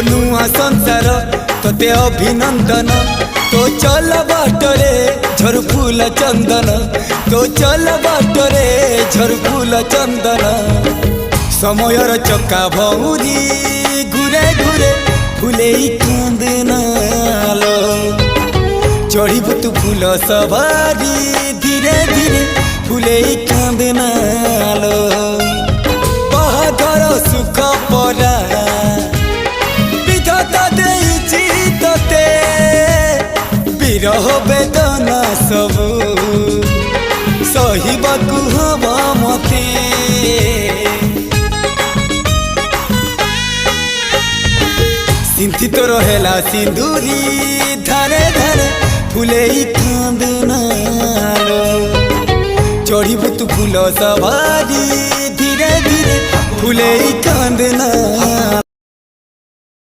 नुआ संसार तोते अभिनंदन तो चल बाटरे झर फूल चंदन तो चल बाटरे झर फूल चंदन समयर चक्का भौरी घुरे घुरे फूले कांदनालो चढ़ीबु तू फूल सवारी धीरे धीरे फूले कांदनालो बाहादर सुख परा विधाता देइछि तोते विरह वेदना सबु सहिबाकु हवा मते सिंथी तो रहेला सिंदूरी धारे धारे फूले कांदनालो चढ़ीबु तू फूल सवारी धीरे धीरे फूले कांदनालो।